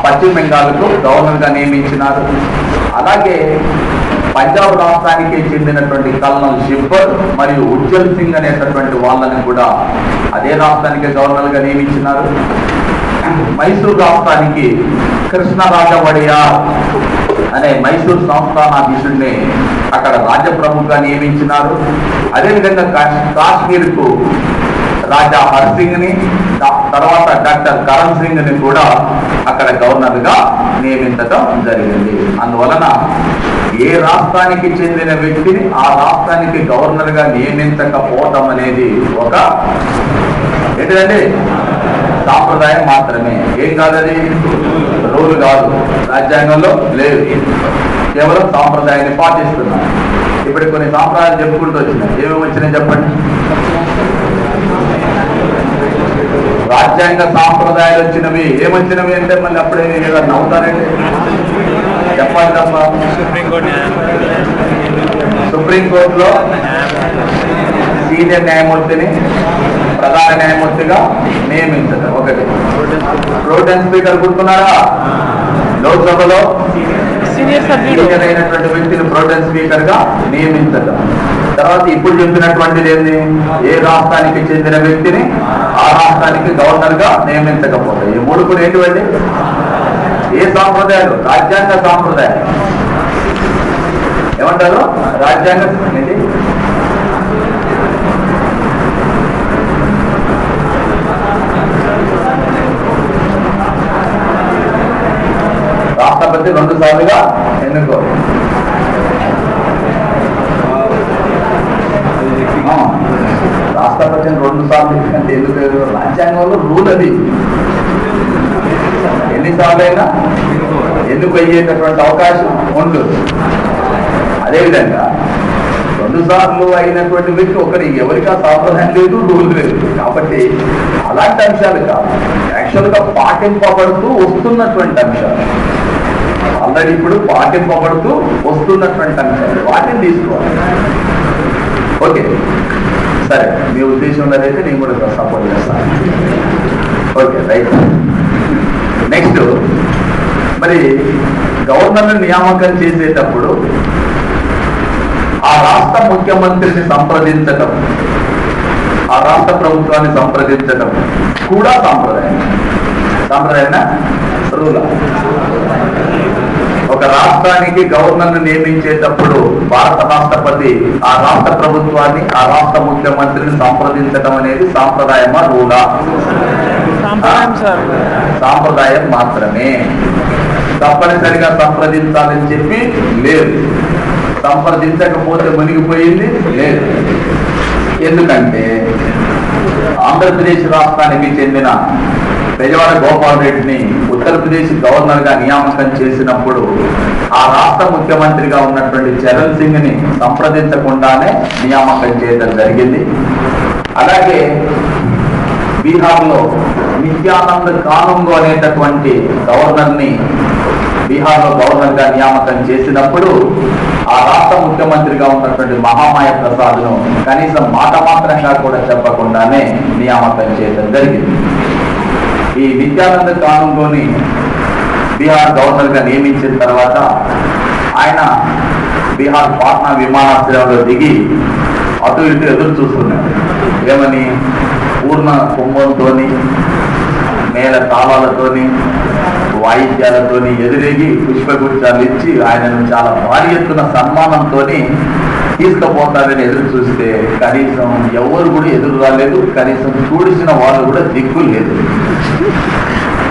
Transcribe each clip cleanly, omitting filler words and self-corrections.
పశ్చిమ బెంగాల్కు గవర్నర్గా నియమించినారు. అలాగే పంజాబ్ రాష్ట్రానికి చెందినటువంటి కల్నల్ షిబ్బర్ మరియు ఉజ్జల్ సింగ్ అనేటటువంటి వాళ్ళని కూడా అదే రాష్ట్రానికి గవర్నర్గా నియమించినారు. మైసూర్ రాష్ట్రానికి కృష్ణరాజ వడియార్ అనే మైసూర్ సంస్థానాధీశుడిని అక్కడ రాజ్య ప్రముఖంగా నియమించినారు. అదేవిధంగా కాశ్మీర్కు రాజా హర్సింగ్ ని, తర్వాత డాక్టర్ కరణ్ సింగ్ ని కూడా అక్కడ గవర్నర్గా నియమించడం జరిగింది. అందువలన ఏ రాష్ట్రానికి చెందిన వ్యక్తిని ఆ రాష్ట్రానికి గవర్నర్గా నియమించకపోవటం అనేది ఒక ఏంటంటే సాంప్రదాయం మాత్రమే, ఏం కాదది రూల్ కాదు, రాజ్యాంగంలో లేదు, కేవలం సాంప్రదాయాన్ని పాటిస్తున్నాం. ఇప్పుడు కొన్ని సాంప్రదాయాలు చెప్పుకుంటూ వచ్చినాయి. ఏమేమి వచ్చినాయి చెప్పండి. రాజ్యాంగ సాంప్రదాయాలు వచ్చినవి ఏమొచ్చినవి అంటే మళ్ళీ అప్పుడే నవ్వుతారండి, చెప్పాలి తప్ప. సుప్రీంకోర్టులో సీనియర్ న్యాయమూర్తిని ప్రధాన న్యాయమూర్తిగా నియమించడం ఒకటి. ప్రోటెన్ స్పీకర్ గుర్తున్నారా? లోక్సభలో సీనియర్ అయినటువంటి వ్యక్తిని ప్రోటెన్ స్పీకర్ గా నియమించడం. తర్వాత ఇప్పుడు చెప్పినటువంటిది ఏంది? ఏ రాష్ట్రానికి చెందిన వ్యక్తిని ఆ రాష్ట్రానికి గవర్నర్ గా నియమించకపోతే. ఈ మూడు కూడా ఏంటివండి? ఏ సాంప్రదాయాలు? రాజ్యాంగ సాంప్రదాయాలు. ఏమంటారు? రాజ్యాంగ ఏంటి? రాష్ట్రపతి 2 సార్లుగా ఎన్నుకో. రాష్ట్రపతిని 2 సార్లు అంటే ఎందుకు? రాజ్యాంగంలో రూల్ అది. ఎన్నిసార్లు అయినా ఎందుకు అయ్యేటటువంటి అవకాశం ఉండదు. అదేవిధంగా 2 సార్లు అయినటువంటి వ్యక్తి ఒకటి ఎవరికి ఆ సాంప్రదాయం లేదు, రూల్ లేదు. కాబట్టి అలాంటి అంశాలు కాదు, యాక్చువల్గా పాటింపబడుతూ వస్తున్నటువంటి అంశాలు, ఆల్రెడీ ఇప్పుడు పాటింపబడుతూ వస్తున్నటువంటి అంశాలు, వాటిని తీసుకోవాలి. ఓకే, సరే, మీ ఉద్దేశంలో అయితే నేను కూడా సపోర్ట్ చేస్తాను. Okay, right. నెక్స్ట్, మరి గవర్నర్ని నియామకం చేసేటప్పుడు ఆ రాష్ట్ర ముఖ్యమంత్రిని సంప్రదించటం, ఆ రాష్ట్ర ప్రభుత్వాన్ని సంప్రదించటం కూడా సాంప్రదాయం. సాంప్రదాయన రూల్. ఒక రాష్ట్రానికి గవర్నర్ను నియమించేటప్పుడు భారత రాష్ట్రపతి ఆ రాష్ట్ర ప్రభుత్వాన్ని, ఆ రాష్ట్ర ముఖ్యమంత్రిని సంప్రదించడం అనేది సాంప్రదాయమా, రూలా? సాంప్రదాయం మాత్రమే. తప్పనిసరిగా సంప్రదించాలని చెప్పి లేదు, సంప్రదించకపోతే మునిగిపోయింది లేదు. ఎందుకంటే ఆంధ్రప్రదేశ్ రాష్ట్రానికి చెందిన బెజవాడ గోపాల్ రెడ్డిని ఉత్తరప్రదేశ్ గవర్నర్గా నియామకం చేసినప్పుడు ఆ రాష్ట్ర ముఖ్యమంత్రిగా ఉన్నటువంటి చరణ్ సింగ్ ని సంప్రదించకుండానే నియామకం చేయడం జరిగింది. అలాగే బీహార్లో నిత్యానంద్ కానుంగో అనేటటువంటి గవర్నర్ని బీహార్లో గవర్నర్గా నియామకం చేసినప్పుడు ఆ రాష్ట్ర ముఖ్యమంత్రిగా ఉన్నటువంటి మహామాయ ప్రసాద్ను కనీసం మాట మాత్రంగా కూడా చెప్పకుండానే నియామకం చేయడం జరిగింది. ఈ నిత్యానంద్ కానుంగోని బీహార్ గవర్నర్గా నియమించిన తర్వాత ఆయన బీహార్ పాట్నా విమానాశ్రయంలో దిగి అటు ఇటు ఎదురు చూస్తున్నాడు. ఏమని? పూర్ణ కుంభంతోని, మేళ తాళాలతోని, వాయిద్యాలతోని ఎదురేగి పుష్పగుచ్చాలు ఇచ్చి ఆయనను చాలా భారీ ఎత్తున సన్మానంతో తీసుకుపోతారని ఎదురు చూస్తే కనీసం ఎవరు కూడా ఎదురు రాలేదు, కనీసం చూడిసిన వాళ్ళు కూడా దిక్కు లేదు.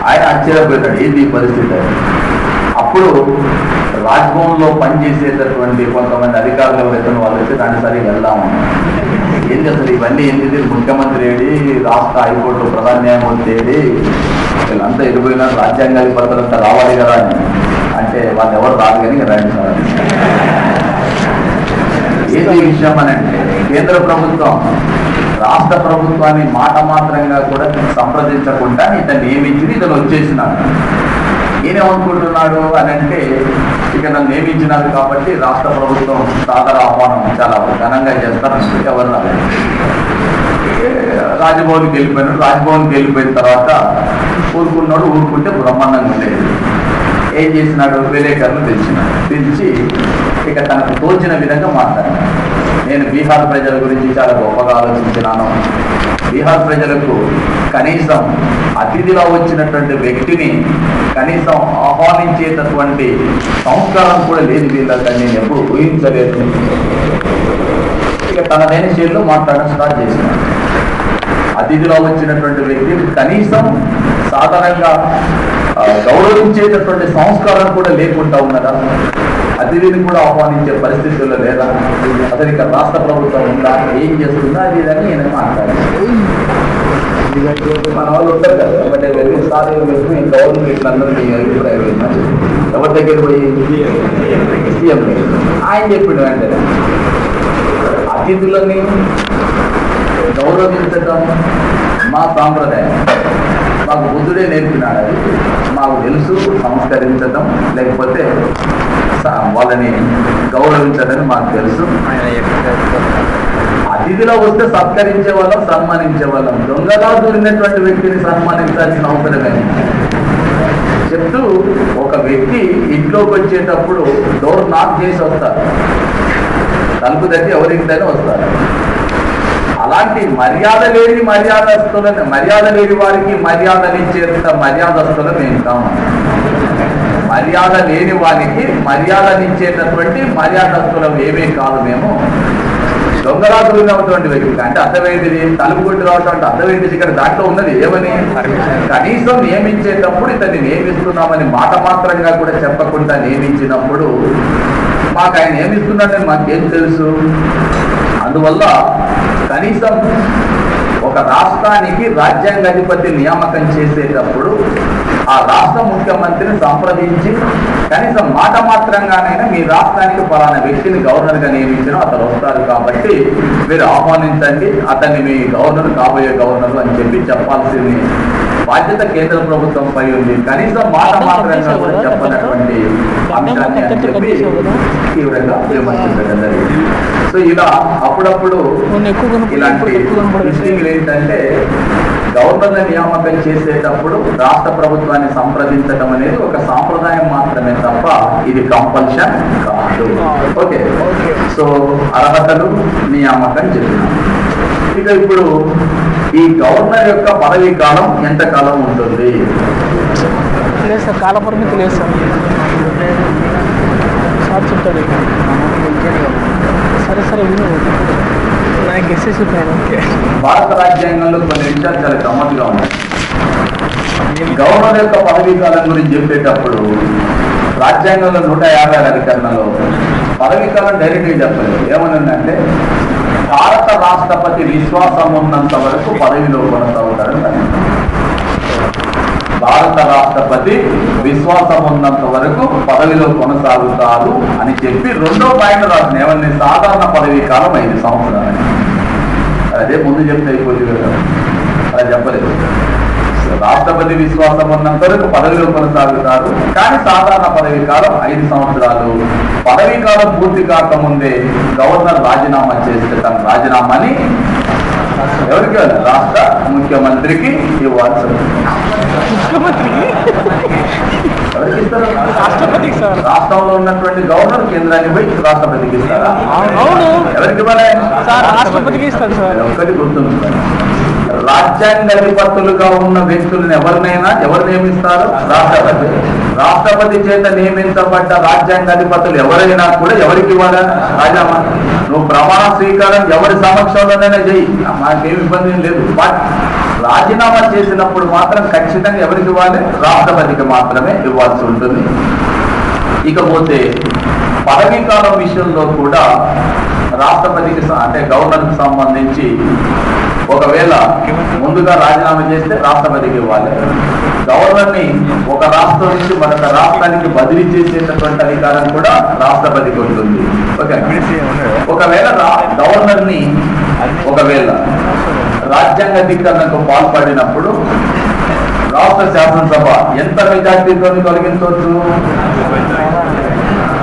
ఆయన ఆశ్చర్యపోతాడు, ఏంది ఈ పరిస్థితి. అప్పుడు రాజ్భవన్లో పనిచేసేటటువంటి కొంతమంది అధికారులు ఎవరైతే వాళ్ళు వచ్చి దాన్ని సరే వెళ్దాము, ఏంటి అసలు ఇవన్నీ ఏంటిది, ముఖ్యమంత్రి ఏడి, రాష్ట్ర హైకోర్టు ప్రధాన న్యాయమూర్తి ఏడి, వీళ్ళంతా ఎదిపోయినా రాజ్యాంగాధిపతులంతా రావాలి కదా అని అంటే వాళ్ళు ఎవరు రాదు కానీ రండి సార్. ఏంటి విషయం అని అంటే కేంద్ర ప్రభుత్వం రాష్ట్ర ప్రభుత్వాన్ని మాట మాత్రంగా కూడా సంప్రదించకుండా ఇతను నియమించి ఇతను వచ్చేసినాడు. ఈయనేమనుకుంటున్నాడు అని అంటే ఇక నన్ను నియమించినారు కాబట్టి రాష్ట్ర ప్రభుత్వం సాదర ఆహ్వానం చాలా ఘనంగా చేస్తారని ఎవరు రాలేదు. రాజ్భవన్కి వెళ్ళిపోయినాడు. రాజ్భవన్కి వెళ్ళిపోయిన తర్వాత ఊరుకున్నాడు. ఊరుకుంటే బ్రహ్మాండంగా లేదు. ఏం చేసినాడు? విలేకరులు పిలిచి ఇక తనకు తోచిన విధంగా మాట్లాడినాడు. నేను బీహార్ ప్రజల గురించి చాలా గొప్పగా ఆలోచించినాను. బీహార్ ప్రజలకు కనీసం అతిథిగా వచ్చినటువంటి వ్యక్తిని కనీసం ఆహ్వానించేటటువంటి సంస్కారం కూడా లేదు వీళ్ళకి, నేను ఎప్పుడు ఊహించలేదు. ఇక తనదైన శైలిలో మాట్లాడడం స్టార్ట్ చేసినాడు. అతిథిగా వచ్చినటువంటి వ్యక్తి కనీసం సాధారణంగా గౌరవించేటటువంటి సంస్కారం కూడా లేకుండా ఉన్నదా? అతిథిని కూడా ఆహ్వానించే పరిస్థితుల్లో లేదా? అసలు ఇక రాష్ట్ర ప్రభుత్వం ఉందా? ఏం చేస్తుందా? అది ఇదని నేను మాట్లాడాను. మన వాళ్ళు ఉంటారు కదా, బట్ గవర్నమెంట్ అందరూ మీ అభిప్రాయం ఎవరి దగ్గర పోయి సీఎం ఆయన చెప్పిండు వెంటనే అతిథులని గౌరవించటం మా సాంప్రదాయం, మాకు బుద్ధుడే నేర్పినాడు. అది మాకు తెలుసు. సంస్కరించడం లేకపోతే వాళ్ళని గౌరవించడం మాకు తెలుసు. అతిథిలో వస్తే సత్కరించే వాళ్ళం, సన్మానించే వాళ్ళం. దొంగలా దూరినటువంటి వ్యక్తిని సన్మానించాల్సిన అవసరమే చెప్తూ ఒక వ్యక్తి ఇంట్లోకి వచ్చేటప్పుడు డోర్ నాక్ చేసి వస్తారు, తలుపు తట్టి ఎవరింటైనా వస్తారు. అలాంటి మర్యాద లేని మర్యాద లేని వారికి మర్యాదనిచ్చేంత మర్యాదస్తులు మేము కాము. మర్యాద లేని వారికి మర్యాదనిచ్చేటటువంటి మర్యాదస్తులం ఏమీ కాదు మేము. దొంగరాజులు ఉన్నటువంటి వ్యక్తి అంటే అర్థమైంది, తలుపు కొట్టి రావటం అంటే అర్థమైంది. ఇక్కడ దాంట్లో ఉన్నది ఏమని, కనీసం నియమించేటప్పుడు ఇతన్ని నియమిస్తున్నామని మాట మాత్రంగా కూడా చెప్పకుండా నియమించినప్పుడు మాకు ఆయన నియమిస్తున్నాడని మాకేం తెలుసు? అందువల్ల కనీసం ఒక రాష్ట్రానికి రాజ్యాంగ అధిపతి నియామకం చేసేటప్పుడు ఆ రాష్ట్ర ముఖ్యమంత్రిని సంప్రదించి కనీసం మాట మాత్రంగానైనా మీ రాష్ట్రానికి పలానా వ్యక్తిని గవర్నర్గా నియమించడం అతను వస్తారు కాబట్టి మీరు ఆహ్వానించండి, అతన్ని మీ గవర్నర్ కాబోయే గవర్నర్ అని చెప్పి చెప్పాల్సింది బాధ్యత కేంద్ర ప్రభుత్వం పై ఉంది. కనీసం మాట మాత్రంగా కూడా చెప్పనటువంటి అంశాన్ని అని చెప్పి తీవ్రంగా విమర్శించడం జరిగింది. సో ఇలా అప్పుడప్పుడు ఇలాంటి విషయాలు ఏంటంటే గవర్నర్ల నియామకం చేసేటప్పుడు రాష్ట్ర ప్రభుత్వాన్ని సంప్రదించడం అనేది ఒక సాంప్రదాయం మాత్రమే తప్ప ఇది కంపల్షన్ కాదు. ఓకే, సో అర్హతలు నియామకం చెప్పినాం. ఇక ఇప్పుడు ఈ గవర్నర్ యొక్క పదవీ కాలం ఎంతకాలం ఉంటుంది? లేదు సార్, కాల పరిమితి లేదు సార్. సార్ చెప్తాడు. సరే విను, నాకు గెస్సెస్ చెప్పాను. భారత రాజ్యాంగంలో కొన్ని విషయాలు చాలా గమ్మత్తుగా ఉన్నాయి. గవర్నర్ యొక్క పదవీ కాలం గురించి చెప్పేటప్పుడు రాజ్యాంగంలో 156 అధికరణలో పదవీ కాలం డైరెక్ట్గా చెప్పలేదు. ఏమనుందంటే భారత రాష్ట్రపతి విశ్వాసం ఉన్నంత వరకు పదవిలో కొనసాగుతారని. భారత రాష్ట్రపతి విశ్వాసం ఉన్నంత వరకు పదవిలో కొనసాగుతారు అని చెప్పి రెండో పాయింట్ రాసిన ఏమన్నా సాధారణ పదవీ కాలం 5 సంవత్సరాలు. అదే ముందు చెప్తే అయిపోతుంది కదా, అలా చెప్పలేదు. రాష్ట్రపతి విశ్వాసం ఉన్నంత వరకు పదవిలో కొనసాగుతారు, కానీ సాధారణ పదవీ కాలం 5 సంవత్సరాలు. పదవీ కాలం పూర్తి కాకముందే గవర్నర్ రాజీనామా చేస్తే తన రాజీనామాని ఎవరికి? రాష్ట్ర ముఖ్యమంత్రికి ఇవ్వాల్సి ఉంటుంది. ఎవరికి ఇస్తారు? రాష్ట్రంలో ఉన్నటువంటి గవర్నర్ కేంద్రాన్ని పోయి రాష్ట్రపతికి ఇస్తారా? ఎవరికి ఇవ్వాలి? రాష్ట్రపతికి ఇస్తారు సార్. ఒక్కటి గుర్తుంచుకోండి, రాజ్యాంగ అధిపతులుగా ఉన్న వ్యక్తులను ఎవరు నియమిస్తారు? రాష్ట్రపతి. రాష్ట్రపతి చేత నియమించబడ్డ రాజ్యాంగ అధిపతులు ఎవరైనా కూడా ఎవరికి ఇవ్వాలి? రాజీనామా. నువ్వు ప్రమాణ స్వీకారం ఎవరి సమక్షంలోనైనా చెయ్యి, మాకేం ఇబ్బంది లేదు. బట్ రాజీనామా చేసినప్పుడు మాత్రం ఖచ్చితంగా ఎవరికి ఇవ్వాలి? రాష్ట్రపతికి మాత్రమే ఇవ్వాల్సి ఉంటుంది. ఇకపోతే పదవీ కాలం విషయంలో కూడా రాష్ట్రపతికి అంటే గవర్నర్కి సంబంధించి ఒకవేళ ముందుగా రాజీనామా చేస్తే రాష్ట్రపతికి ఇవ్వాలి. గవర్నర్ని ఒక రాష్ట్రం నుంచి మరొక రాష్ట్రానికి బదిలీ చేసేటటువంటి అధికారం కూడా రాష్ట్రపతికి ఉంటుంది. ఓకే, ఒకవేళ గవర్నర్ని రాజ్యాంగ ధిక్కరణకు పాల్పడినప్పుడు రాష్ట్ర శాసనసభ ఎంత మెజార్టీతో తొలగించవచ్చు?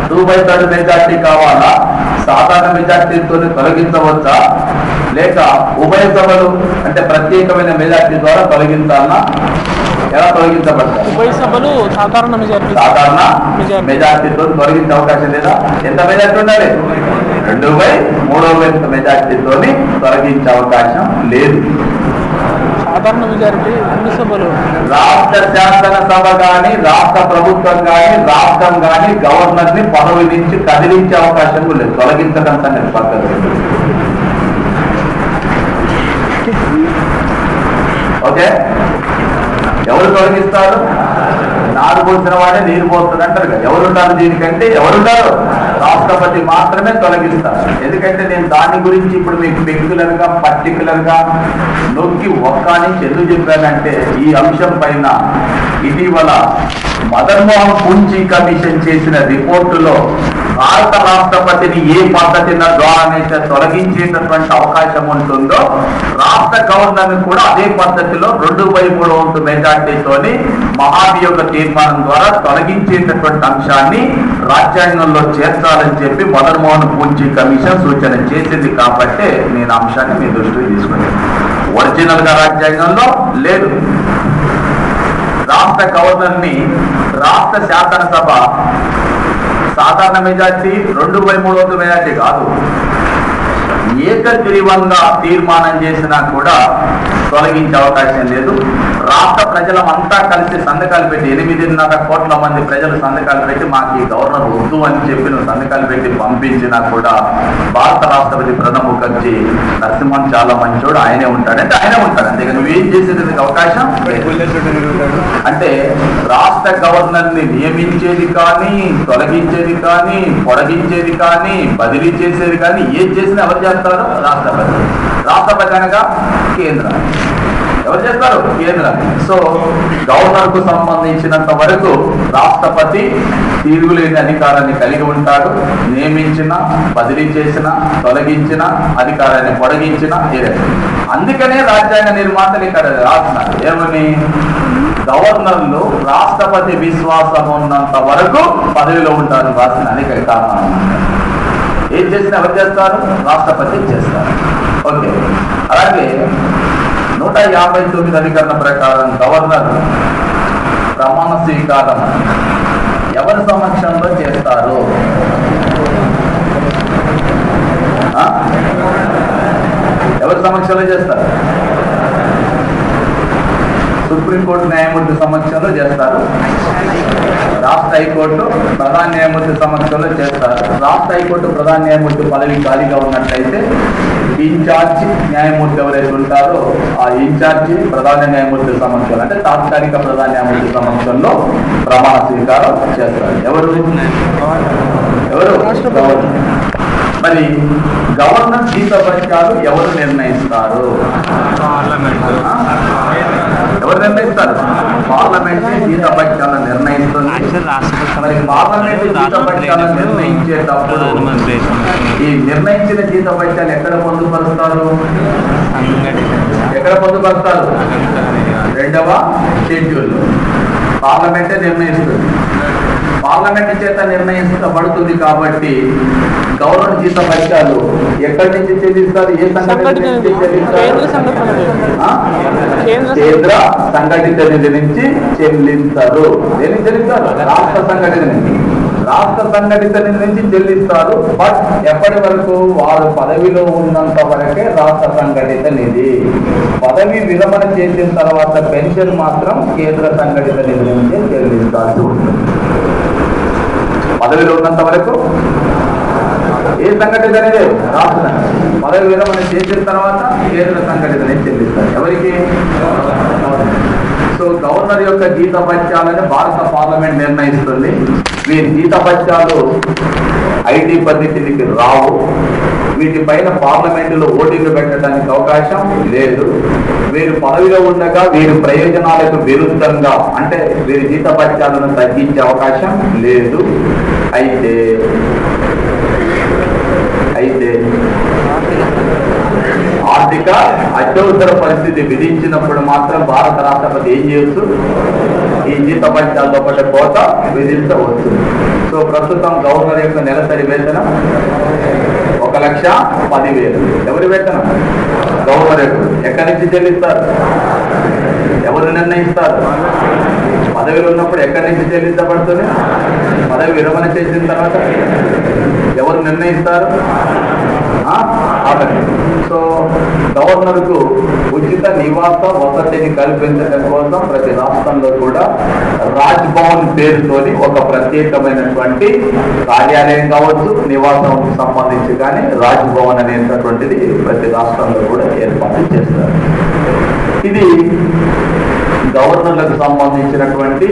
2/3 మెజార్టీ కావాలా? సాధారణ మెజార్టీతో తొలగించవచ్చా? లేక ఉభయ సభలు అంటే ప్రత్యేకమైన మెజార్టీ ద్వారా తొలగించాలన్నా ఎలా తొలగించబడతారు? ఉభయ సభలు సాధారణ మెజార్టీతో తొలగించే అవకాశం లేదా? ఎంత మెజార్టీ ఉండాలి? 2/3 మెజార్టీతో తొలగించే అవకాశం లేదు. సాధారణ మెజారిటీ అన్ని సభలు రాష్ట్ర శాసనసభ కానీ రాష్ట్ర ప్రభుత్వం కానీ రాష్ట్రం కానీ గవర్నర్ ని పదవి నుంచి కదిలించే అవకాశం లేదు. తొలగించడం సంగతి పద్ధతి. ఓకే, ఎవరు తొలగిస్తారు? నారు పోసిన వాడే నీరు పోతుంది అంటారు కదా. ఎవరుంటారు దీనికంటే? ఎవరుంటారు? రాష్ట్రపతి మాత్రమే తొలగిస్తారు. ఎందుకంటే నేను దాని గురించి ఇప్పుడు మీకు పర్టికులర్ గా నొక్కి ఒక్క నుంచి ఎందుకు చెప్పానంటే, ఈ అంశం పైన ఇటీవల మదన్మోహన్ పూంచి కమిషన్ చేసిన రిపోర్టులో భారత రాష్ట్రపతిని ఏ పద్ధతి ద్వారానైతే తొలగించేటటువంటి అవకాశం ఉంటుందో రాష్ట్ర గవర్నర్ కూడా అదే పద్ధతిలో 2/3 మెజార్టీతోని మహాభియోగ తీర్మానం ద్వారా తొలగించేటటువంటి అంశాన్ని రాజ్యాంగంలో చేర్చాలని చెప్పి మదన్మోహన్ పూంచి కమిషన్ సూచన చేసింది. కాబట్టి నేను అంశాన్ని మీ దృష్టికి తీసుకున్నాను. ఒరిజినల్ గా రాజ్యాంగంలో లేదు. రాష్ట్ర గవర్నర్ ని రాష్ట్ర శాసనసభ సాధారణ మెజార్టీ 2/3 మెజార్టీ కాదు, ఏకగ్రీవంగా తీర్మానం చేసినా కూడా తొలగించే అవకాశం లేదు. రాష్ట్ర ప్రజలమంతా కలిసి సంతకాలు పెట్టి 8.5 కోట్ల మంది ప్రజలు సంతకాలు పెట్టి మాకు ఈ గవర్నర్ వద్దు అని చెప్పి నువ్వు సంతకాలు పెట్టి పంపించినా కూడా భారత రాష్ట్రపతి ప్రణబ్ ముఖర్జీ నరసింహన్ చాలా మంచోడు, ఆయనే ఉంటాడంటే ఆయనే ఉంటాడు. అంతేగా నువ్వేం చేసేందుకు అవకాశం అంటే రాష్ట్ర గవర్నర్ ని నియమించేది కానీ తొలగించేది కానీ పొడిగించేది కానీ బదిలీ చేసేది కానీ ఏది చేసినా ఎవరు చేస్తారు? రాష్ట్రపతి. రాష్ట్రపతి అనగా కేంద్రం. ఎవరు చేస్తారు? కేంద్రం. సో గవర్నర్ కు సంబంధించినంత వరకు రాష్ట్రపతి తిరుగులేని అధికారాన్ని కలిగి ఉంటాడు. నియమించిన, బదిలీ చేసిన, తొలగించిన, అధికారాన్ని పొడిగించిన ఏదైనా. అందుకనే రాజ్యాంగ నిర్మాతలు ఇక్కడ రాస్తున్నారు ఏమని, గవర్నర్లు రాష్ట్రపతి విశ్వాసం ఉన్నంత వరకు పదవిలో ఉంటారని రాసిన అనేక కారణాలు. ఏం చేసినా ఎవరు చేస్తారు? రాష్ట్రపతి చేస్తారు. ఓకే, అలాగే 159 అధికరణ ప్రకారం గవర్నర్ ప్రమాణ స్వీకారం ఎవరి సమక్షంలో చేస్తారు? ఎవరి సమక్షంలో చేస్తారు? సుప్రీంకోర్టు న్యాయమూర్తి సమక్షంలో చేస్తారు. రాష్ట్ర హైకోర్టు ప్రధాన న్యాయమూర్తి సమక్షంలో చేస్తారు. రాష్ట్ర హైకోర్టు ప్రధాన న్యాయమూర్తి పదవి ఖాళీగా ఉన్నట్లయితే ఇన్ఛార్జి న్యాయమూర్తి ఎవరైతే ఉంటారో ఆ ఇన్ఛార్జి ప్రధాన న్యాయమూర్తి సమక్షంలో అంటే తాత్కాలిక ప్రధాన న్యాయమూర్తి సమక్షంలో ప్రమాణ స్వీకారం చేస్తారు. ఎవరు? గవర్నర్. మరి గవర్నర్ జీతభత్యాలు ఎవరు నిర్ణయిస్తారు? ఎవరు నిర్ణయిస్తారు? పార్లమెంట్ జీతభత్యాలను నిర్ణయిస్తుంది. మరి పార్లమెంట్ జీతభత్యాలను నిర్ణయించేటప్పుడు ఈ నిర్ణయించిన జీతభత్యాలు ఎక్కడ పొందుపరుస్తారు? ఎక్కడ పొందుపరుస్తారు? 2వ షెడ్యూల్. పార్లమెంటే నిర్ణయిస్తుంది. పార్లమెంట్ చేత నిర్ణయించబడుతుంది కాబట్టి గవర్నర్ జీతభత్యాలు ఎక్కడి నుంచి చెల్లిస్తారు? ఏ సంఘటన నుంచి చెల్లిస్తారు? కేంద్ర సంఘటిత నిధి నుంచి చెల్లించరు. దేని చెల్లిస్తారు? రాష్ట్ర సంఘటిత నిధి. రాష్ట్ర సంఘటిత నిధి నుంచి చెల్లిస్తారు. బట్ ఎప్పటి వరకు? వారు పదవిలో ఉన్నంత వరకే రాష్ట్ర సంఘటిత నిధి. పదవి విరమణ చేసిన తర్వాత పెన్షన్ మాత్రం కేంద్ర సంఘటిత నిధి నుంచి చెల్లించాల్సి ఉంటుంది. పదవిలో ఉన్నంత వరకు ఏ సంఘటిత అనేది? రాష్ట్ర. పదవి విరమణ చేసిన తర్వాత కేంద్ర సంఘటిత అనేది చెల్లిస్తారు. ఎవరికి? సో గవర్నర్ యొక్క జీతభత్యాలని భారత పార్లమెంట్ నిర్ణయిస్తుంది. వీరి జీతభత్యాలు ఐటీ పద్ధతికి రావు. వీటిపైన పార్లమెంటులో ఓటింగ్ పెట్టడానికి అవకాశం లేదు. వీరు పదవిలో ఉండగా వీరి ప్రయోజనాలకు విరుద్ధంగా అంటే వీరి జీతభత్యాలను తగ్గించే అవకాశం లేదు. అయితే ఆర్థిక అత్యవసర పరిస్థితి విధించినప్పుడు మాత్రం భారత రాష్ట్రపతి ఏం చేయొచ్చు? ఈ జీతభత్యాలతో పాటు కోత విధించవచ్చు. సో ప్రస్తుతం గవర్నర్ యొక్క నెలసరి వేతనం 1,10,000. ఎవరి వేతనం? గవర్నర్. ఎక్కడి నుంచి చెల్లిస్తారు? ఎవరు నిర్ణయిస్తారు? పదవిలో ఉన్నప్పుడు ఎక్కడి నుంచి చెల్లించబడుతుంది? పదవి విరమణ చేసిన తర్వాత ఎవరు నిర్ణయిస్తారు? సో గవర్నర్కు ఉచిత నివాస వసతిని కల్పించడం కోసం ప్రతి రాష్ట్రంలో కూడా రాజ్ భవన్ పేరుతోని ఒక ప్రత్యేకమైనటువంటి కార్యాలయం కావచ్చు, నివాసం సంబంధించి కానీ రాజ్ భవన్ అనేటటువంటిది ప్రతి రాష్ట్రంలో కూడా ఏర్పాటు చేస్తారు. ఇది గవర్నర్లకు సంబంధించినటువంటి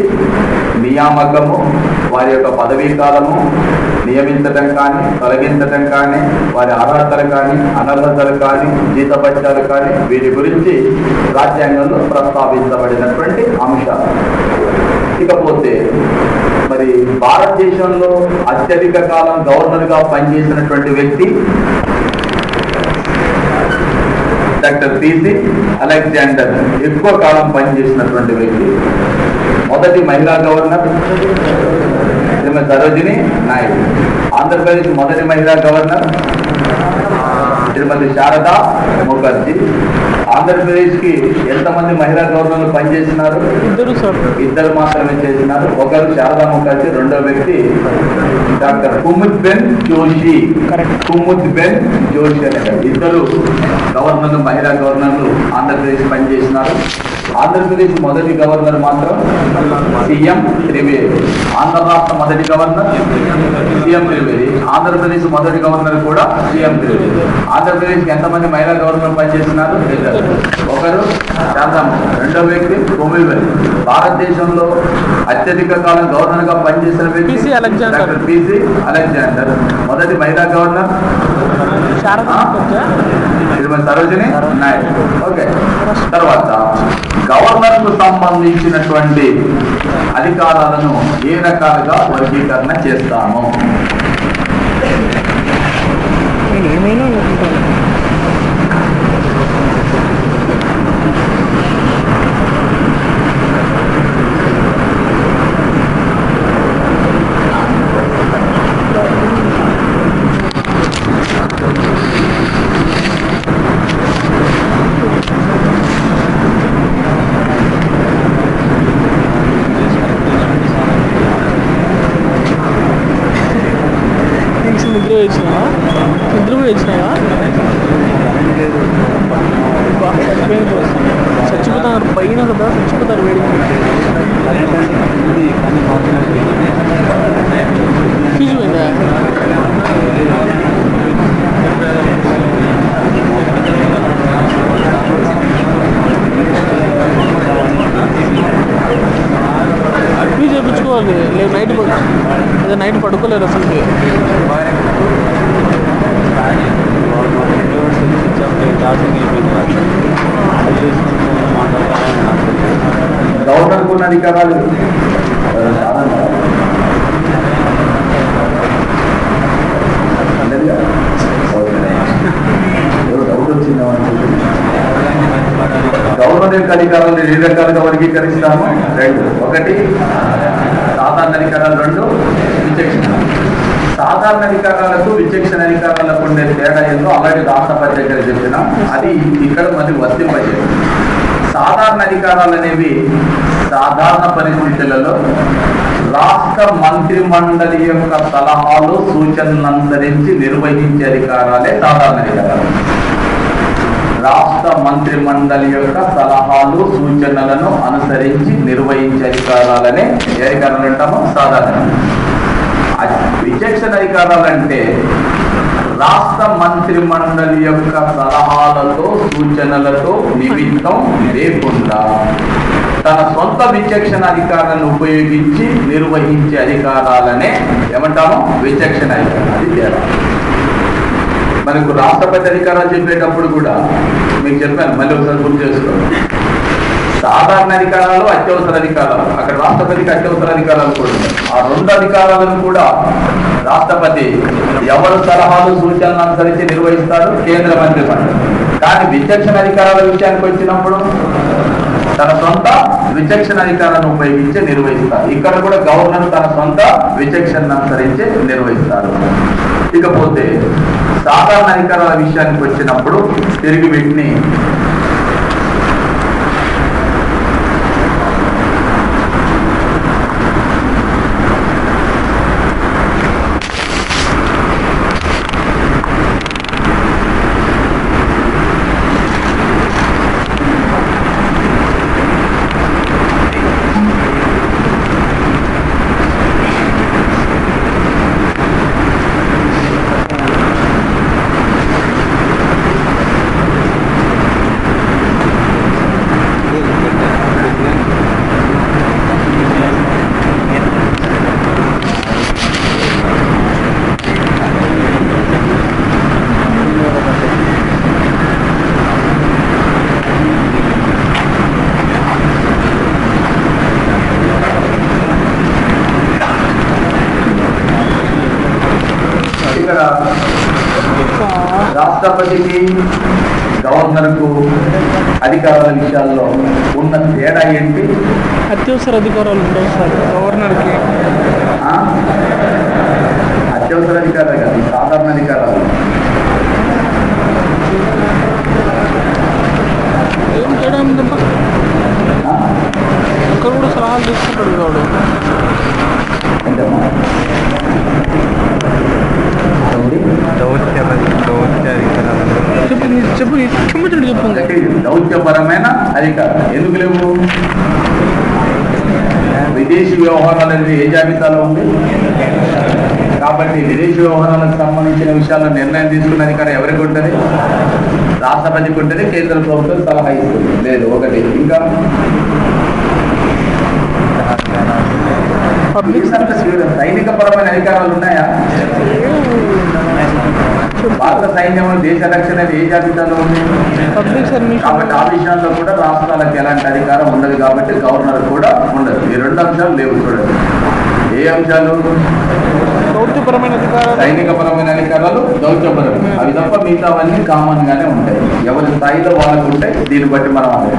నియామకము, వారి యొక్క పదవీ కాలము, నియమించడం కానీ తొలగించడం కానీ, వారి అర్హతలు కానీ అనర్హతలు కానీ, జీతభత్యాలు కానీ, వీటి గురించి రాజ్యాంగంలో ప్రస్తావించబడినటువంటి అంశాలు. ఇకపోతే మరి భారతదేశంలో అత్యధిక కాలం గవర్నర్గా పనిచేసినటువంటి వ్యక్తి డాక్టర్ పిసి అలెగ్జాండర్. ఎక్కువ కాలం పనిచేసినటువంటి వ్యక్తి. మొదటి మహిళా గవర్నర్ శ్రీమతి సరోజిని నాయుడు. ఆంధ్రప్రదేశ్ మొదటి మహిళా గవర్నర్ శ్రీమతి శారదా ముఖర్జీ. ఆంధ్రప్రదేశ్కి ఎంతమంది మహిళా గవర్నర్లు పనిచేసినారు? ఇద్దరు మాత్రమే చేసినారు. ఒకరు శారదా ముఖర్జీ, రెండో వ్యక్తి డాక్టర్ కుముద్బెన్ జోషి. కుముద్బెన్ జోషి అనే ఇద్దరు గవర్నర్లు, మహిళా గవర్నర్లు ఆంధ్రప్రదేశ్ పనిచేసినారు. ఆంధ్రప్రదేశ్ మొదటి గవర్నర్ మాత్రం సీఎం త్రివేది. ఆంధ్ర రాష్ట్ర మొదటి గవర్నర్ సీఎం త్రివేది. ఆంధ్రప్రదేశ్ మొదటి గవర్నర్ కూడా సీఎం త్రివేది. ఆంధ్రప్రదేశ్కి ఎంతమంది మహిళా గవర్నర్ పనిచేస్తున్నారు? ఒకరు శారదమ్మ, రెండో వ్యక్తి కుముద్బెన్. భారతదేశంలో అత్యధిక కాలం గవర్నర్ గా పనిచేసిన వ్యక్తి డాక్టర్ పిసి అలెగ్జాండర్. మొదటి మహిళా గవర్నర్ శ్రీమతి సరోజిని నాయుడు. ఓకే. తర్వాత గవర్నర్ కు సంబంధించినటువంటి అధికారాలను ఏ రకాలుగా వర్గీకరణ చేస్తాము? చచ్చిపోతారు పైన కదా, చచ్చిపోతారు వేడి. ఫీజు పోయిందా? ఫీజు చేయించుకోవాలి. లేదు నైట్ పడుకోలేరు అసలు. గవర్నర్ ఉన్న అధికారాలు డౌట్ వచ్చిందామని. గవర్నర్ యొక్క అధికారాలను ఏ రకాలుగా వర్గీకరిస్తాము? రెండు. ఒకటి సాధారణ అధికారాలు, రెండు విచక్షణ. సాధారణ అధికారాలకు విచక్షణ అధికారాలకు ఉండే తేడా ఏందో అలాగే రాష్ట్రపతి దగ్గర చెప్పిన అది ఇక్కడ మరి వర్తింపజేయాలి. సాధారణ అధికారాలు అనేవి సాధారణ పరిస్థితులలో రాష్ట్ర మంత్రి మండలి యొక్క సలహాలు సూచనలను అనుసరించి నిర్వహించే అధికారాలే సాధారణ అధికారాలు. రాష్ట్ర మంత్రి మండలి యొక్క సలహాలు సూచనలను అనుసరించి నిర్వహించే అధికారాలనే ఏ అధికారాలు అంటామో? సాధారణ. విచక్షణ అధికారాలంటే రాష్ట్ర మంత్రి మండలి యొక్క సలహాలతో సూచనలతో నిమిత్తం లేకుండా తన సొంత విచక్షణ అధికారాన్ని ఉపయోగించి నిర్వహించే అధికారాలనే ఏమంటాము? విచక్షణ అధికారం. అది తేడా. మనకు రాష్ట్రపతి అధికారాలు చెప్పేటప్పుడు కూడా మీకు చెప్పాను, మళ్ళీ ఒకసారి గుర్తు చేసుకోండి. సాధారణ అధికారాలు, అత్యవసర అధికారాలు. అక్కడ రాష్ట్రపతికి అత్యవసర అధికారాలు కూడా ఉన్నాయి. ఆ రెండు అధికారాలను కూడా రాష్ట్రపతి ఎవరు సలహాలు సూచనలు అనుసరించి నిర్వహిస్తారు? కేంద్ర మంత్రి మండలి. కానీ విచక్షణ అధికారాల విషయానికి వచ్చినప్పుడు తన సొంత విచక్షణ అధికారాన్ని ఉపయోగించి నిర్వహిస్తారు. ఇక్కడ కూడా గవర్నర్ తన సొంత విచక్షణను అనుసరించి నిర్వహిస్తారు. ఇకపోతే సాధారణ అధికారాల విషయానికి వచ్చినప్పుడు తిరిగి వీటిని రాష్ట్రపతికి గవర్నర్కు అధికారాల విషయాల్లో ఉన్న తేడా ఏంటి? అత్యవసర అధికారాలు ఉండవు సార్ గవర్నర్కి. అత్యవసర అధికారాలు కాదు, సాధారణ అధికారాలు. ఏం తేడా ఉందమ్మా? అక్కడ కూడా సలహాలు తీసుకుంటాడు వాడు. దౌత్యపరమైన అధికారం ఎందుకు లేవు? విదేశీ వ్యవహారాలు అనేది ఏ జాబితాలో ఉంది? కాబట్టి విదేశీ వ్యవహారాలకు సంబంధించిన విషయాల్లో నిర్ణయం తీసుకున్న అధికారం ఎవరికి ఉంటుంది? రాష్ట్రపతికి ఉంటుంది. కేంద్ర ప్రభుత్వం సలహా ఇస్తుంది. లేదు ఒకటి. ఇంకా సైనిక పరమైన అధికారాలు ఉన్నాయా? భారత సైన్యం దేశ రక్షణ ఏ జాబితాలో ఉంది? కాబట్టి ఆ విషయాల్లో కూడా రాష్ట్రాలకు ఎలాంటి అధికారం ఉండదు. కాబట్టి గవర్నర్ కూడా ఉండదు. ఈ రెండు అంశాలు లేవు. చూడండి ఏ అంశాలు? దౌత్యపరమైన అధికారాలు, సైనిక పరమైన అధికారాలు, దౌత్యపరమైన. అవి తప్ప మిగతావన్నీ కామన్ గానే ఉంటాయి. ఎవరి స్థాయిలో వాళ్ళకు ఉంటాయి. దీన్ని బట్టి మనం అదే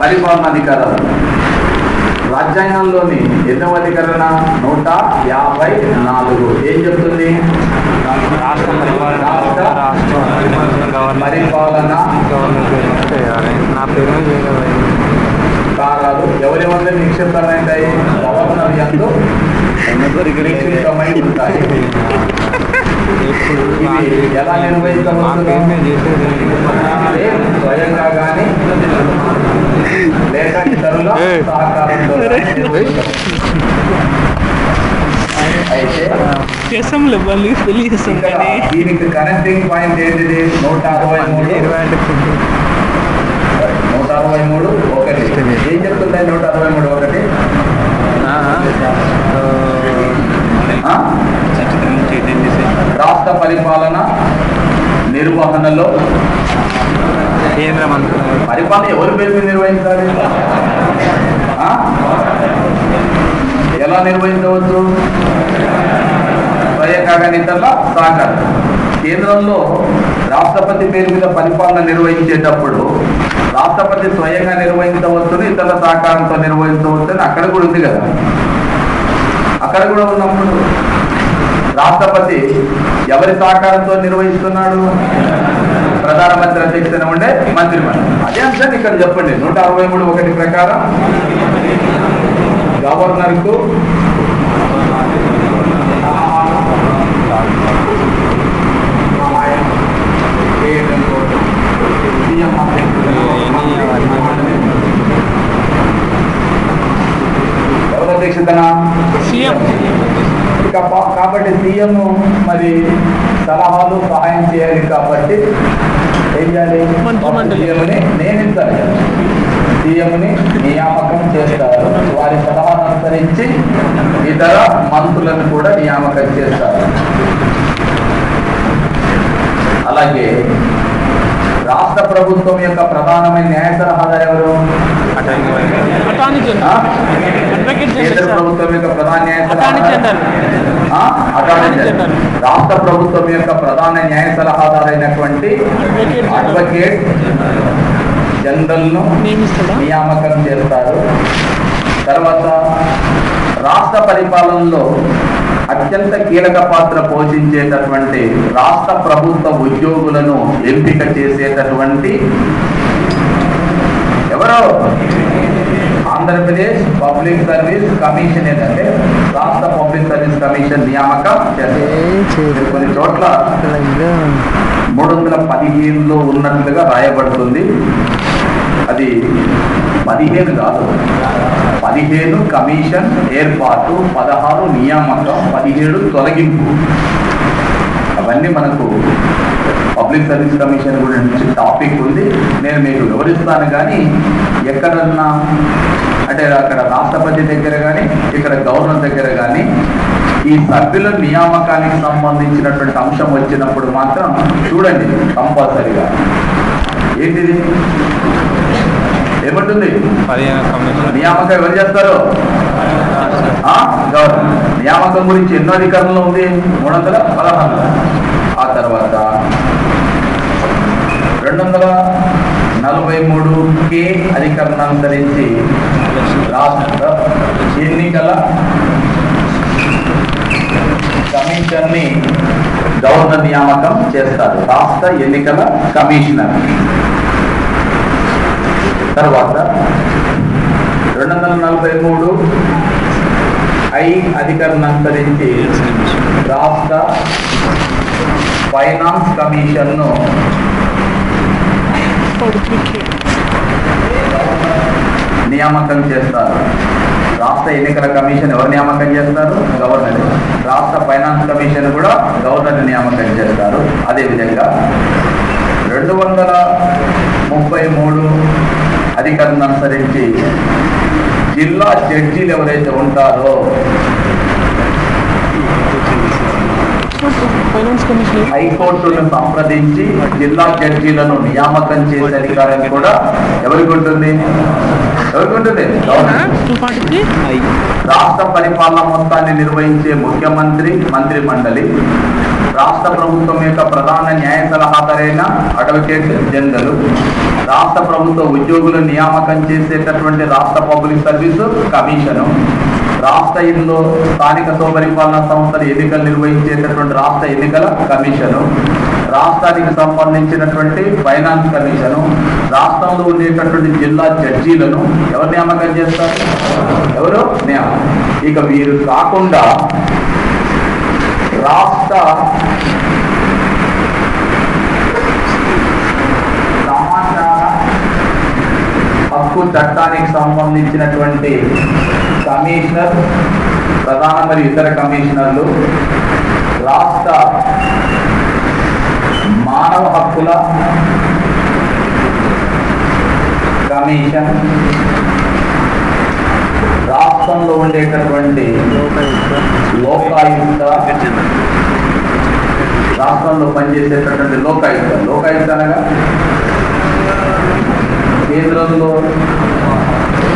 పరిపాలన అధికారాలు. రాజ్యాంగంలోని ఎన్నవ అధికరణ 154 ఏం చెప్తుంది? రాష్ట్ర పరిపాలన కారాలు ఎవరెవరి నిక్షిప్తమైంటాయి? గవర్నర్ యందు నిక్షిప్తమై ఉంటాయి. ఎలా నిర్వహించబడుతుంది? స్వయంగా కానీ లేక ఇతరుల సహకారంతో. అయితే దీనికి కనెక్టింగ్ పాయింట్ ఏంటిది? 163 ఒకటి ఏం చెప్తుంది? 163 ఒకటి రాష్ట్ర పరిపాలన నిర్వహణలో కేంద్ర మంత్రి పరిపాలన ఎవరి పేరు మీద నిర్వహించాలి? ఎలా నిర్వహించవచ్చు? స్వయంగా ఇతరుల సహకారం. కేంద్రంలో రాష్ట్రపతి పేరు మీద పరిపాలన నిర్వహించేటప్పుడు రాష్ట్రపతి స్వయంగా నిర్వహించవచ్చు, ఇతరుల సహకారంతో నిర్వహించవచ్చు అని అక్కడ కూడా ఉంది కదా. అక్కడ కూడా ఉన్నప్పుడు రాష్ట్రపతి ఎవరి సహకారంతో నిర్వహిస్తున్నాడు? ప్రధానమంత్రి అధ్యక్షతన ఉండే మంత్రిమండలి. అదే అంశాన్ని ఇక్కడ చెప్పండి. 163 ఒకటి ప్రకారం గవర్నర్కు ఎవరు అధ్యక్షతన? సీఎం. కాబట్టి సీఎం మరి సలహాలు సహాయం చేయాలి. కాబట్టి ఏం చేయాలి? సీఎంని నియమించాలి. సీఎంని నియామకం చేస్తారు. వారి సలహాను అనుసరించి ఇతర మంత్రులను కూడా నియామకం చేస్తారు. అలాగే రాష్ట్ర ప్రభుత్వం యొక్క ప్రధానమైన న్యాయ సలహాదారు ఎవరు? కేంద్ర ప్రభుత్వం యొక్క ప్రధాన న్యాయ సలహాదారు రాష్ట్ర ప్రభుత్వం యొక్క ప్రధాన న్యాయ సలహాదారైనటువంటి అడ్వకేట్ జనరల్ ను నియామకం చేస్తారు. తర్వాత రాష్ట్ర పరిపాలనలో అత్యంత కీలక పాత్ర పోషించేటటువంటి రాష్ట్ర ప్రభుత్వ ఉద్యోగులను ఎంపిక చేసేటటువంటి ఎవరో ఆంధ్రప్రదేశ్ పబ్లిక్ సర్వీస్ కమిషన్ ఏంటంటే రాష్ట్ర పబ్లిక్ సర్వీస్ కమిషన్ నియామకం చేస్తారు. కొన్ని చోట్ల 315లో ఉన్నట్లుగా రాయబడుతుంది. అది 15 కాదు, 15 కమిషన్ ఏర్పాటు, 16 నియామకం, 17 తొలగింపు. అవన్నీ మనకు పబ్లిక్ సర్వీస్ కమిషన్ గురించి టాపిక్ ఉంది, నేను మీకు వివరిస్తాను. కానీ ఎక్కడన్నా అంటే అక్కడ రాష్ట్రపతి దగ్గర కానీ ఇక్కడ గవర్నర్ దగ్గర కానీ ఈ సభ్యుల నియామకానికి సంబంధించినటువంటి అంశం వచ్చినప్పుడు మాత్రం చూడండి కంపల్సరిగా. ఏంటిది ఏమంటుంది? నియామకం ఎవరు చేస్తారు? గవర్నర్. నియామకం గురించి ఎన్నో అధికారంలో ఉంది? 316. ఆ తర్వాత 243 అధికరణం అనుసరించి రాష్ట్ర ఎన్నికల కమిషన్ ని గవర్నర్ నియామకం చేస్తారు, రాష్ట్ర ఎన్నికల కమిషనర్. తర్వాత 243 అధికరణం అనుసరించి రాష్ట్ర ఫైనాన్స్ కమిషన్ ను నియామకం చేస్తారు. రాష్ట్ర ఎన్నికల కమిషన్ ఎవరు నియామకం చేస్తారు? గవర్నర్. రాష్ట్ర ఫైనాన్స్ కమిషన్ కూడా గవర్నర్ నియామకం చేస్తారు. అదేవిధంగా 233 అధికరణం అనుసరించి జిల్లా జడ్జీలు ఎవరైతే ఉంటారో హైకోర్టును సంప్రదించి జిల్లా జడ్జీలను నియామకం చేసే అధికారం కూడా ఎవరికి ఉంటుంది? రాష్ట్ర పరిపాలన మొత్తాన్ని నిర్వహించే ముఖ్యమంత్రి, మంత్రి మండలి, రాష్ట్ర ప్రభుత్వం యొక్క ప్రధాన న్యాయ సలహాదారైన అడ్వకేట్ జనరల్, రాష్ట్ర ప్రభుత్వ ఉద్యోగులను నియామకం చేసేటటువంటి రాష్ట్ర పబ్లిక్ సర్వీసు కమిషను, రాష్ట్రంలో స్థానిక స్వపరిపాలన సంస్థల ఎన్నికలు నిర్వహించేటటువంటి రాష్ట్ర ఎన్నికల కమిషను, రాష్ట్రానికి సంబంధించినటువంటి ఫైనాన్స్ కమిషను, రాష్ట్రంలో ఉండేటటువంటి జిల్లా జడ్జీలను ఎవరు నియామకం చేస్తారు? ఎవరు నియామకం. ఇక వీరు కాకుండా రాష్ట్ర సమాచార హక్కు చట్టానికి సంబంధించినటువంటి కమిషనర్, ప్రధాన మరియు ఇతర కమిషనర్లు, రాష్ట్ర మానవ హక్కుల కమిషన్, రాష్ట్రంలో ఉండేటటువంటి లోకాయుక్త, రాష్ట్రంలో పనిచేసేటటువంటి లోకాయుక్త అనగా కేంద్రంలో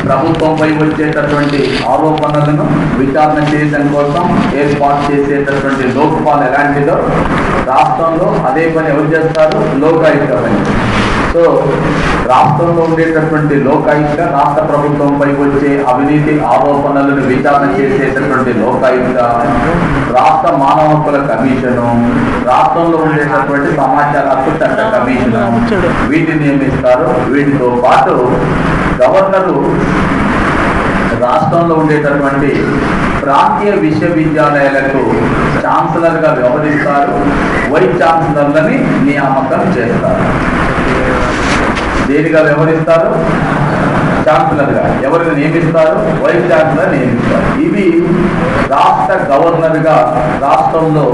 ప్రభుత్వంపై వచ్చేటటువంటి ఆరోపణలను విచారణ చేయడం కోసం ఏర్పాటు చేసేటటువంటి లోక్పాల్ ఎలాంటిదో రాష్ట్రంలో అదే పని ఎవరు చేస్తారు? లోకాయుక్త పని. సో రాష్ట్రంలో ఉండేటటువంటి లోకాయుక్త, రాష్ట్ర ప్రభుత్వంపై వచ్చే అవినీతి ఆరోపణలను విచారణ చేసేటటువంటి లోకాయుక్త, రాష్ట్ర మానవ హక్కుల కమిషను, రాష్ట్రంలో ఉండేటటువంటి సమాచార హక్కు చట్ట కమిషను వీటిని నియమిస్తారు. వీటితో పాటు గవర్నరు రాష్ట్రంలో ఉండేటటువంటి ప్రాంతీయ విశ్వవిద్యాలయాలకు ఛాన్సలర్గా వ్యవహరిస్తారు. వైస్ ఛాన్సలర్లని నియామకం చేస్తారు. దేనిగా వ్యవహరిస్తారు? ఛాన్సలర్గా. ఎవరిని నియమిస్తారు? వైస్ ఛాన్సలర్ నియమిస్తారు. ఇవి రాష్ట్ర గవర్నర్గా రాష్ట్రంలో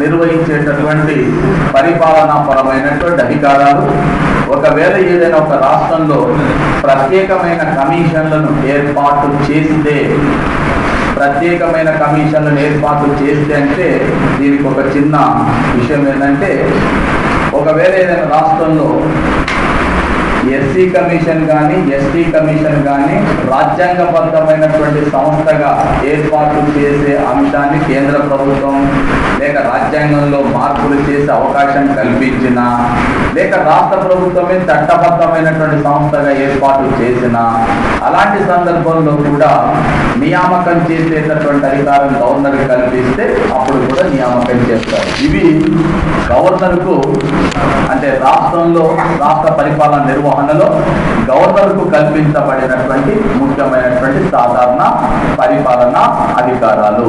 నిర్వహించేటటువంటి పరిపాలనా పరమైనటువంటి అధికారాలు. ఒకవేళ ఏదైనా ఒక రాష్ట్రంలో ప్రత్యేకమైన కమిషన్లను ఏర్పాటు చేస్తే అంటే దీనికి ఒక చిన్న విషయం ఏంటంటే, ఒకవేళ ఏదైనా రాష్ట్రంలో ఎస్సీ కమిషన్ కానీ ఎస్టీ కమిషన్ కానీ రాజ్యాంగబద్ధమైనటువంటి సంస్థగా ఏర్పాటు చేసే అంశాన్ని కేంద్ర ప్రభుత్వం లేక రాజ్యాంగంలో మార్పులు చేసే అవకాశం కల్పించినా లేక రాష్ట్ర ప్రభుత్వమే చట్టబద్ధమైనటువంటి సంస్థగా ఏర్పాటు చేసినా అలాంటి సందర్భంలో కూడా నియామకం చేసేటటువంటి అధికారం గవర్నర్కి కల్పిస్తే అప్పుడు కూడా నియామకం చేస్తారు. ఇవి గవర్నర్కు అంటే రాష్ట్రంలో రాష్ట్ర పరిపాలన నిర్వహణలో గవర్నర్కు కల్పించబడినటువంటి ముఖ్యమైనటువంటి సాధారణ పరిపాలన అధికారాలు.